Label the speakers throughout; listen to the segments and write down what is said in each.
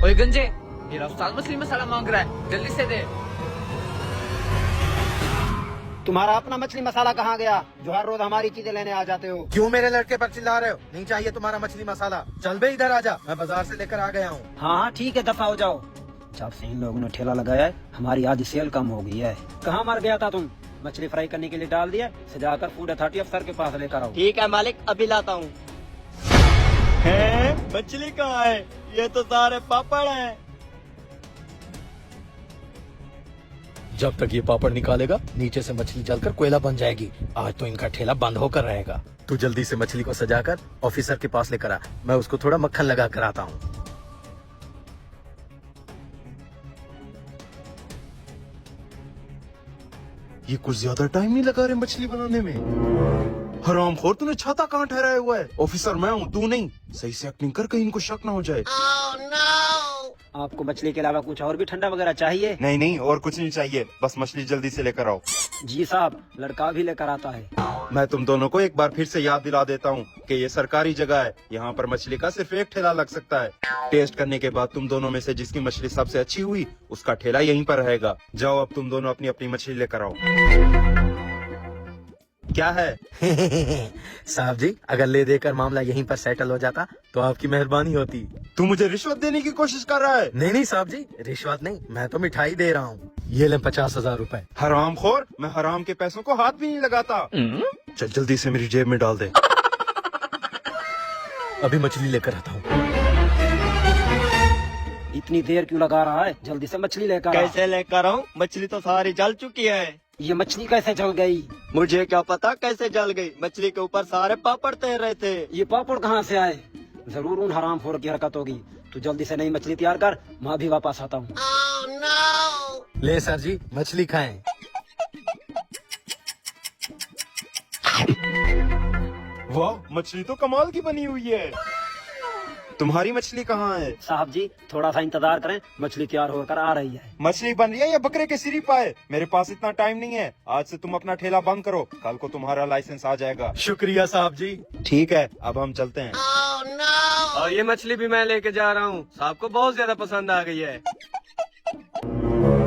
Speaker 1: ओए गंजे, मेरा उस्ताद मछली मसाला मांग रहा है, जल्दी से दे।
Speaker 2: तुम्हारा अपना मछली मसाला कहाँ गया जो हर रोज हमारी चीजें लेने आ जाते हो?
Speaker 3: क्यों मेरे लड़के पर चिल्ला रहे हो? नहीं चाहिए तुम्हारा मछली मसाला। चल बे इधर आजा, मैं बाजार से लेकर आ गया हूँ।
Speaker 2: हाँ हाँ ठीक है, दफा हो जाओ। जब से इन लोगों ने ठेला लगाया है हमारी आज सेल कम हो गई है। कहाँ मर गया था तुम? मछली फ्राई करने के लिए डाल दिया, सजाकर फूड अथॉरिटी अफसर के पास लेकर आओ।
Speaker 4: ठीक है मालिक, अभी लाता हूँ। मछली कहाँ है? ये तो सारे पापड़ हैं।
Speaker 3: जब तक ये पापड़ निकालेगा नीचे से मछली जलकर कोयला बन जाएगी। आज तो इनका ठेला बंद होकर रहेगा। तू जल्दी से मछली को सजाकर ऑफिसर के पास लेकर आ, मैं उसको थोड़ा मक्खन लगा कर आता हूँ। ये कुछ ज्यादा टाइम नहीं लगा रहे मछली बनाने में। हरामखोर, तूने छाता कहाँ ठहराया हुआ है? ऑफिसर मैं हूँ, तू नहीं। सही से एक्टिंग कर, कहीं इनको शक ना हो जाए।
Speaker 2: आपको मछली के अलावा कुछ और भी ठंडा वगैरह चाहिए?
Speaker 5: नहीं नहीं, और कुछ नहीं चाहिए, बस मछली जल्दी से लेकर आओ।
Speaker 2: जी साहब, लड़का भी लेकर आता है।
Speaker 5: मैं तुम दोनों को एक बार फिर से याद दिला देता हूँ कि ये सरकारी जगह है। यहाँ पर मछली का सिर्फ एक ठेला लग सकता है। टेस्ट करने के बाद तुम दोनों में से जिसकी मछली सबसे अच्छी हुई उसका ठेला यहीं पर रहेगा। जाओ अब तुम दोनों अपनी अपनी मछली लेकर आओ। क्या है?
Speaker 3: साहब जी, अगर ले देकर मामला यहीं पर सेटल हो जाता तो आपकी मेहरबानी होती।
Speaker 5: तू मुझे रिश्वत देने की कोशिश कर रहा है?
Speaker 3: नहीं नहीं साहब जी, रिश्वत नहीं, मैं तो मिठाई दे रहा हूँ। ये ले 50,000 रुपए।
Speaker 5: हरामखोर, मैं हराम के पैसों को हाथ भी नहीं लगाता। चल जल्दी से मेरी जेब में डाल दे।
Speaker 3: अभी मछली लेकर आता हूँ।
Speaker 2: इतनी देर क्यों लगा रहा है? जल्दी से मछली लेकर आ।
Speaker 4: कैसे लेकर आऊँ? मछली तो सारी जल चुकी है।
Speaker 2: ये मछली कैसे जल गई?
Speaker 4: मुझे क्या पता कैसे जल गई। मछली के ऊपर सारे पापड़ तैर रहे थे।
Speaker 2: ये पापड़ कहाँ से आए? जरूर उन हरामखोर की हरकत होगी। तू जल्दी से नई मछली तैयार कर, मैं भी वापस आता हूँ।
Speaker 3: ले सर जी, मछली खाएं।
Speaker 5: वाह, मछली तो कमाल की बनी हुई है। तुम्हारी मछली कहाँ है?
Speaker 2: साहब जी थोड़ा सा इंतजार करें, मछली तैयार होकर आ रही है।
Speaker 5: मछली बन रही है या बकरे के सिरी पाए? मेरे पास इतना टाइम नहीं है। आज से तुम अपना ठेला बंद करो, कल को तुम्हारा लाइसेंस आ जाएगा।
Speaker 3: शुक्रिया साहब जी।
Speaker 5: ठीक है, अब हम चलते हैं।
Speaker 4: और ये मछली भी मैं लेके जा रहा हूँ, साहब को बहुत ज्यादा पसंद आ गई है।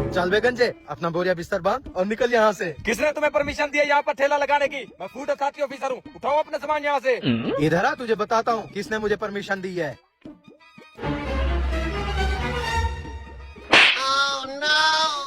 Speaker 3: चल बे गंजे, अपना बोरिया बिस्तर बांध और निकल यहाँ से।
Speaker 4: किसने तुम्हें परमिशन दिया यहाँ पर ठेला लगाने की? मैं फूड अथॉरिटी ऑफिसर हूँ, उठाओ अपना सामान यहाँ से।
Speaker 3: इधर आ, तुझे बताता हूँ किसने मुझे परमिशन दी है।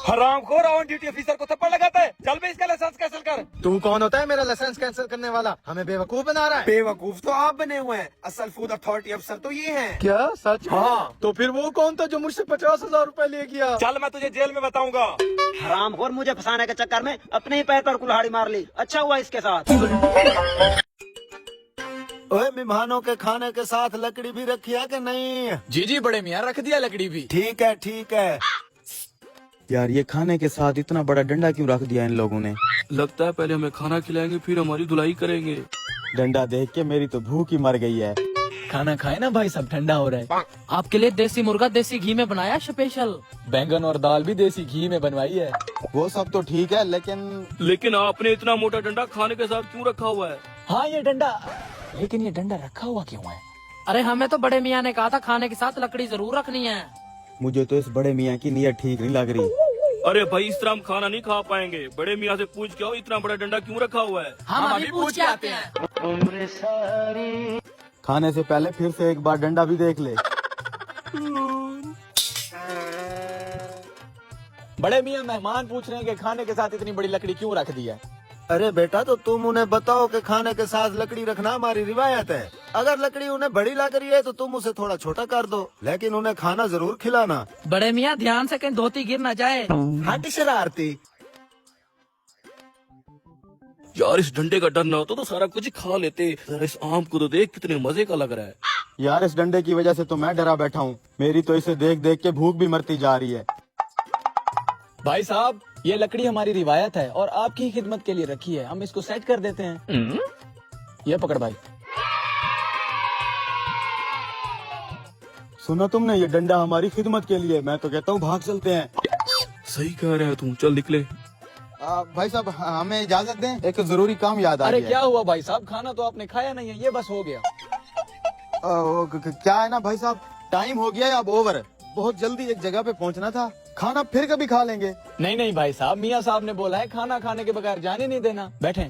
Speaker 4: हरामखोर, ऑन ड्यूटी ऑफिसर को थप्पड़ लगाता है। चल बे इसका लाइसेंस कैंसिल कर।
Speaker 3: तू कौन होता है मेरा लाइसेंस कैंसिल करने वाला? हमें बेवकूफ बना रहा है।
Speaker 5: बेवकूफ तो आप बने हुए हैं, असल फूड अथॉरिटी अफसर तो ये हैं।
Speaker 3: क्या सच? हाँ, तो फिर वो कौन था जो मुझसे 50,000 रुपए ले गया?
Speaker 4: चल मैं तुझे जेल में बताऊंगा।
Speaker 2: हरामखोर मुझे फंसाने के चक्कर में अपने ही पैर पर कुल्हाड़ी मार ली। अच्छा हुआ इसके साथ।
Speaker 6: ओए, मेहमानों के खाने के साथ लकड़ी भी रखी है कि नहीं?
Speaker 1: जी जी बड़े मियाँ, रख दिया लकड़ी भी।
Speaker 6: ठीक है ठीक है।
Speaker 7: यार ये खाने के साथ इतना बड़ा डंडा क्यों रख दिया इन लोगों ने?
Speaker 8: लगता है पहले हमें खाना खिलाएंगे फिर हमारी धुलाई करेंगे।
Speaker 7: डंडा देख के मेरी तो भूख ही मर गई है।
Speaker 1: खाना खाए ना भाई, सब ठंडा हो रहा है। आपके लिए देसी मुर्गा देसी घी में बनाया स्पेशल। बैंगन और दाल भी देसी घी में बनवाई है।
Speaker 7: वो सब तो ठीक है,
Speaker 8: लेकिन आपने इतना मोटा डंडा खाने के साथ क्यों रखा हुआ है?
Speaker 1: हाँ ये डंडा, लेकिन ये डंडा रखा हुआ क्यों है? अरे हमें तो बड़े मियाँ ने कहा था खाने के साथ लकड़ी जरूर रखनी है।
Speaker 7: मुझे तो इस बड़े मियाँ की नीयत ठीक नहीं लग रही।
Speaker 8: अरे भाई, इस तरह हम खाना नहीं खा पाएंगे। बड़े मियाँ से पूछ के आओ इतना बड़ा डंडा क्यों रखा हुआ है।
Speaker 1: हम अभी पूछ के आते हैं।
Speaker 7: खाने से पहले फिर से एक बार डंडा भी देख ले।
Speaker 1: बड़े मियाँ मेहमान पूछ रहे हैं कि खाने के साथ इतनी बड़ी लकड़ी क्यों रख दी है।
Speaker 6: अरे बेटा, तो तुम उन्हें बताओ कि खाने के साथ लकड़ी रखना हमारी रिवायत है। अगर लकड़ी उन्हें बड़ी लग रही है तो तुम उसे थोड़ा छोटा कर दो, लेकिन उन्हें खाना जरूर खिलाना।
Speaker 1: बड़े मियाँ ध्यान से कहीं धोती गिर ना जाए।
Speaker 6: हट शरारती।
Speaker 8: यार इस डंडे का डर ना होता तो सारा कुछ खा लेते। जरा इस आम को तो देख, कितने मजे का लग रहा है।
Speaker 7: यार इस डंडे की वजह से तो मैं डरा बैठा हूँ। मेरी तो इसे देख देख के भूख भी मरती जा रही है।
Speaker 1: भाई साहब, ये लकड़ी हमारी रिवायत है और आपकी ही खिदमत के लिए रखी है। हम इसको सेट कर देते हैं। ये पकड़ भाई।
Speaker 7: सुना तुमने, ये डंडा हमारी खिदमत के लिए। मैं तो कहता हूँ भाग चलते हैं।
Speaker 8: सही कह रहे हो तुम, चल निकले।
Speaker 7: भाई साहब हमें इजाजत दें, एक जरूरी काम याद आ
Speaker 1: अरे
Speaker 7: गया।
Speaker 1: क्या हुआ भाई साहब? खाना तो आपने खाया नहीं है, ये बस हो गया।
Speaker 7: क्या है ना भाई साहब, टाइम हो गया है अब ओवर। बहुत जल्दी एक जगह पे पहुंचना था, खाना फिर कभी खा लेंगे।
Speaker 1: नहीं नहीं भाई साहब, मियाँ साहब ने बोला है खाना खाने के बगैर जाने नहीं देना। बैठे।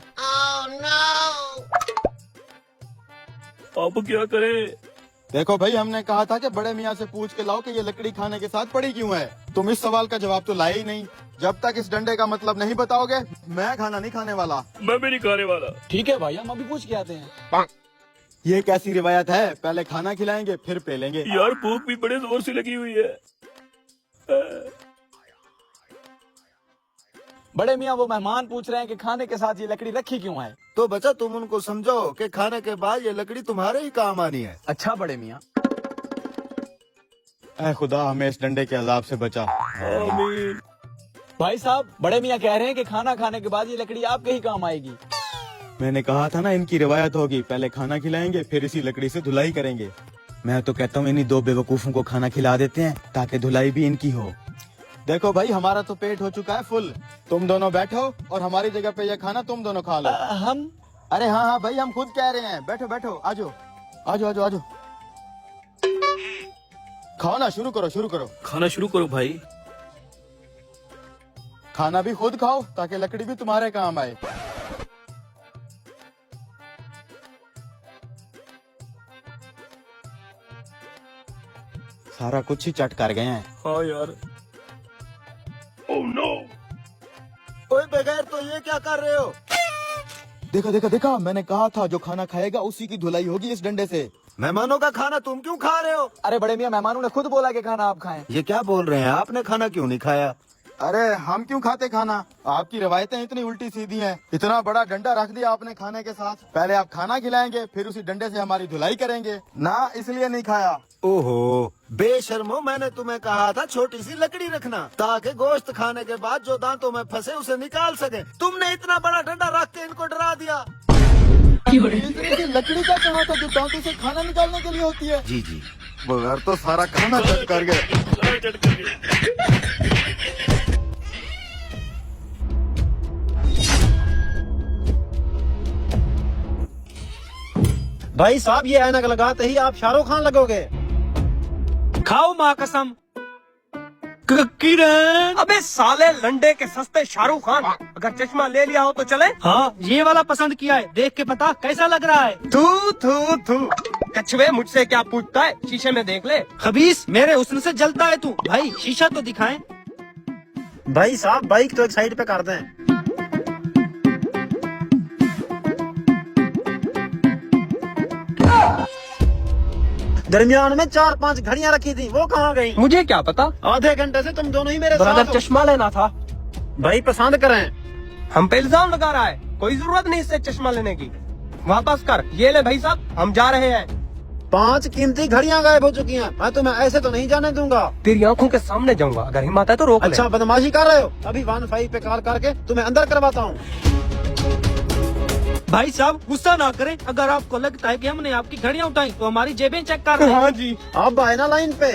Speaker 8: अब क्या करें?
Speaker 7: देखो भाई, हमने कहा था कि बड़े मियाँ से पूछ के लाओ कि ये लकड़ी खाने के साथ पड़ी क्यों है। तुम इस सवाल का जवाब तो लाए ही नहीं। जब तक इस डंडे का मतलब नहीं बताओगे, मैं खाना नहीं खाने वाला।
Speaker 8: मैं भी नहीं खाने वाला।
Speaker 1: ठीक है भाई, हम अभी पूछ के आते हैं।
Speaker 7: ये कैसी रिवायत है? पहले खाना खिलाएंगे फिर पेलेंगे।
Speaker 8: यार भूख भी बड़े जोर से लगी हुई है।
Speaker 1: बड़े मियाँ वो मेहमान पूछ रहे हैं कि खाने के साथ ये लकड़ी रखी क्यों है।
Speaker 6: तो बच्चा तुम उनको समझाओ कि खाने के बाद ये लकड़ी तुम्हारे ही काम आनी है।
Speaker 1: अच्छा बड़े मियाँ।
Speaker 7: ऐ खुदा, हमें इस डंडे के अजाब से बचा।
Speaker 8: आमीन।
Speaker 1: भाई साहब, बड़े मियाँ कह रहे हैं कि खाना खाने के बाद ये लकड़ी आपके ही काम आएगी।
Speaker 7: मैंने कहा था ना, इनकी रिवायत होगी, पहले खाना खिलाएंगे फिर इसी लकड़ी से धुलाई करेंगे। मैं तो कहता हूँ इन्हीं दो बेवकूफों को खाना खिला देते हैं ताकि धुलाई भी इनकी हो। देखो भाई, हमारा तो पेट हो चुका है फुल। तुम दोनों बैठो और हमारी जगह पे ये खाना तुम दोनों खा लो।
Speaker 1: हम?
Speaker 7: अरे हाँ हाँ भाई, हम खुद कह रहे हैं। बैठो बैठो, आजो आजो आजो आजो। खाओ ना, शुरू करो शुरू करो।
Speaker 8: खाना शुरू करो भाई।
Speaker 7: खाना भी खुद खाओ ताकि लकड़ी भी तुम्हारे काम आए। सारा कुछ ही चट कर गए हैं।
Speaker 8: हाँ यार। Oh no.
Speaker 6: ओए बगैर तो ये क्या कर रहे हो?
Speaker 7: देखा देखा देखा, मैंने कहा था जो खाना खाएगा उसी की धुलाई होगी इस डंडे से।
Speaker 6: मेहमानों का खाना तुम क्यों खा रहे हो?
Speaker 1: अरे बड़े मियाँ, मेहमानों ने खुद बोला कि खाना आप खाएं।
Speaker 6: ये क्या बोल रहे हैं? आपने खाना क्यों नहीं खाया?
Speaker 7: अरे हम क्यों खाते खाना? आपकी रवायतें इतनी उल्टी सीधी हैं। इतना बड़ा डंडा रख दिया आपने खाने के साथ। पहले आप खाना खिलाएंगे फिर उसी डंडे से हमारी धुलाई करेंगे ना, इसलिए नहीं खाया।
Speaker 6: ओहो बेशर्मो, मैंने तुम्हें कहा था छोटी सी लकड़ी रखना ताकि गोश्त खाने के बाद जो दांतों में फंसे उसे निकाल सके। तुमने इतना बड़ा डंडा रख के इनको डरा दिया।
Speaker 7: इतनी सी लकड़ी का कहा था जो दांतों से खाना निकालने के लिए होती है।
Speaker 6: जी जी।
Speaker 7: बगैर तो सारा खाना चट कर गए।
Speaker 2: भाई साहब, ये ऐनक लगाते ही आप शाहरुख खान लगोगे।
Speaker 4: खाओ माँ कसम। किरण, अबे साले लंडे के सस्ते शाहरुख खान, अगर चश्मा ले लिया हो तो चले।
Speaker 2: हाँ, ये वाला पसंद किया है, देख के पता कैसा लग रहा है।
Speaker 4: थू थू थू। कछुए, मुझसे क्या पूछता है? शीशे में देख ले।
Speaker 2: खबीस, मेरे हुस्न से जलता है तू। भाई शीशा तो दिखाएं। भाई साहब, बाइक तो एक साइड पे कर दें। दरमियान में 4-5 घड़ियां रखी थी, वो कहाँ गई?
Speaker 4: मुझे क्या पता।
Speaker 2: आधे घंटे से तुम दोनों ही मेरे साथ
Speaker 4: ब्रदर,
Speaker 2: हो।
Speaker 4: चश्मा लेना था।
Speaker 2: भाई पसंद करें।
Speaker 4: हम पे इल्जाम लगा रहा है, कोई जरूरत नहीं इससे चश्मा लेने की। वापस कर। ये ले भाई साहब, हम जा रहे हैं।
Speaker 2: 5 कीमती घड़ियां गायब हो चुकी हैं। मैं तुम्हें ऐसे तो नहीं जाने दूंगा।
Speaker 4: तेरी आंखों के सामने जाऊंगा, अगर हिम्मत है तो रोक ले।
Speaker 2: अच्छा बदमाशी कर रहे हो? अभी 15 पे कॉल करके तुम्हें अंदर करवाता हूँ।
Speaker 9: भाई साहब गुस्सा ना करें, अगर आपको लगता है कि हमने आपकी घड़ियां उठाई तो हमारी जेबें चेक कर रहे हैं।
Speaker 4: हाँ जी।
Speaker 2: अब आए ना लाइन पे।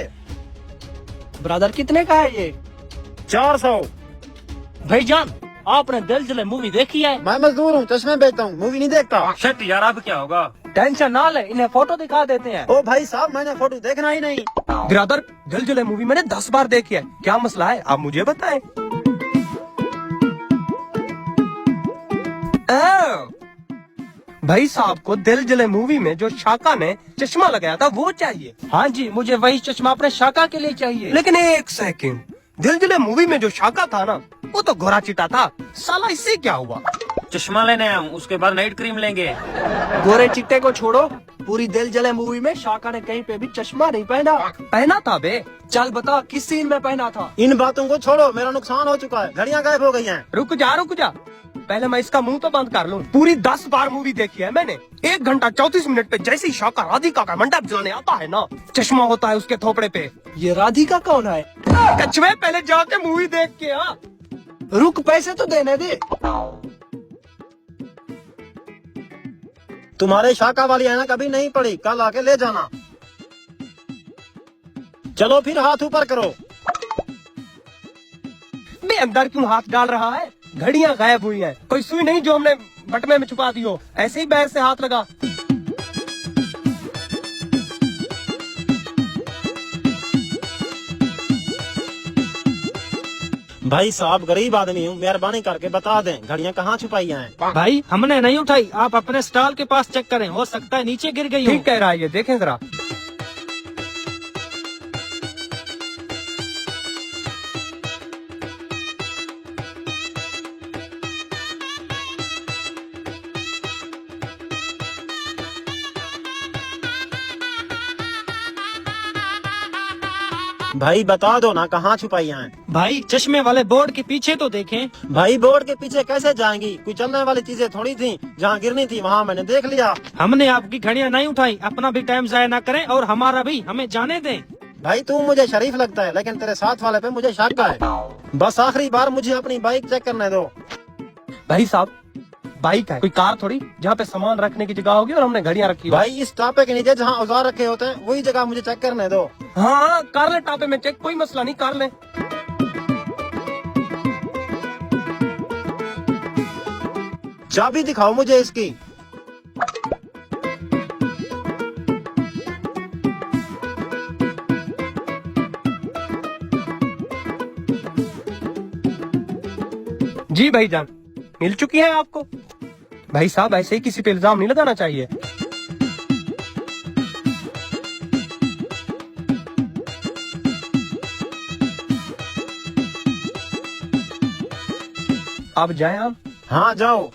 Speaker 9: ब्रदर कितने का है ये?
Speaker 2: 400।
Speaker 9: भाईजान आपने दिल जले मूवी देखी है?
Speaker 2: मैं मजदूर हूँ, चश्मे बेचता हूँ, मूवी नहीं देखता।
Speaker 4: शट यार, अब क्या होगा?
Speaker 9: टेंशन ना ले, इन्हें फोटो दिखा देते हैं।
Speaker 2: ओ भाई साहब, मैंने फोटो देखना ही नहीं।
Speaker 4: ब्रदर, दिल जले मूवी मैंने 10 बार देखी है। क्या मसला है, आप मुझे बताएं। भाई साहब को दिल जले मूवी में जो शाका ने चश्मा लगाया था वो चाहिए।
Speaker 9: हाँ जी, मुझे वही चश्मा अपने शाका के लिए चाहिए।
Speaker 4: लेकिन एक सेकंड, दिल जले मूवी में जो शाका था ना, वो तो गोरा चिटा था। साला इससे क्या हुआ?
Speaker 2: चश्मा लेने आया हूँ, उसके बाद नाइट क्रीम लेंगे।
Speaker 9: गोरे चिट्टे को छोड़ो, पूरी दिल जले मूवी में शाका ने कहीं पे भी चश्मा नहीं पहना।
Speaker 4: पहना था बे।
Speaker 9: चल बता किस सीन में पहना था?
Speaker 2: इन बातों को छोड़ो, मेरा नुकसान हो चुका है, घड़ियां गायब हो गई हैं।
Speaker 4: रुक जा, पहले मैं इसका मुंह तो बंद कर लूं। पूरी 10 बार मूवी देखी है मैंने। 1 घंटा 34 मिनट पे जैसे ही शाका राधिका का मंडप जलाने आता है ना, चश्मा होता है उसके थोपड़े पे।
Speaker 9: ये राधिका कौन है?
Speaker 4: कछुए, पहले जाके मूवी देख के आ।
Speaker 9: रुक, पैसे तो देने दे।
Speaker 2: तुम्हारे शाका वाली है ना, कभी नहीं पड़ी, कल आके ले जाना। चलो फिर हाथ ऊपर करो।
Speaker 4: बे अंदर क्यों हाथ डाल रहा है? घड़ियां गायब हुई हैं। कोई सुई नहीं जो हमने बटमे में छुपा दी हो। ऐसे ही बैर से हाथ लगा।
Speaker 2: भाई साहब गरीब आदमी हूँ, मेहरबानी करके बता दें घड़ियाँ कहाँ छुपाई हैं।
Speaker 9: भाई हमने नहीं उठाई, आप अपने स्टॉल के पास चेक करें, हो सकता है नीचे गिर गई हो।
Speaker 4: ठीक कह रहा है ये, देखें जरा।
Speaker 2: भाई बता दो ना कहाँ छुपाई हैं।
Speaker 9: भाई चश्मे वाले बोर्ड के पीछे तो देखें।
Speaker 2: भाई बोर्ड के पीछे कैसे जाएंगी, कोई चलने वाली चीजें थोड़ी थी, जहाँ गिरनी थी वहाँ मैंने देख लिया।
Speaker 9: हमने आपकी घड़ियां नहीं उठाई, अपना भी टाइम जाया ना करें और हमारा भी, हमें जाने दें।
Speaker 2: भाई तू मुझे शरीफ लगता है, लेकिन तेरे साथ वाले पे मुझे शक है। बस आखिरी बार मुझे अपनी बाइक चेक करने दो।
Speaker 4: भाई साहब बाइक है, कोई कार थोड़ी जहाँ पे सामान रखने की जगह होगी और हमने घड़ियाँ रखी होगी।
Speaker 2: भाई इस टापे के नीचे जहाँ औजार रखे होते हैं वही जगह मुझे चेक करने दो।
Speaker 4: हाँ कर ले टापे में चेक, कोई मसला नहीं, कर ले।
Speaker 2: चाबी दिखाओ मुझे इसकी।
Speaker 4: जी भाईजान मिल चुकी है आपको। भाई साहब ऐसे ही किसी पे इल्जाम नहीं लगाना चाहिए। अब जाएं हम।
Speaker 2: हाँ जाओ।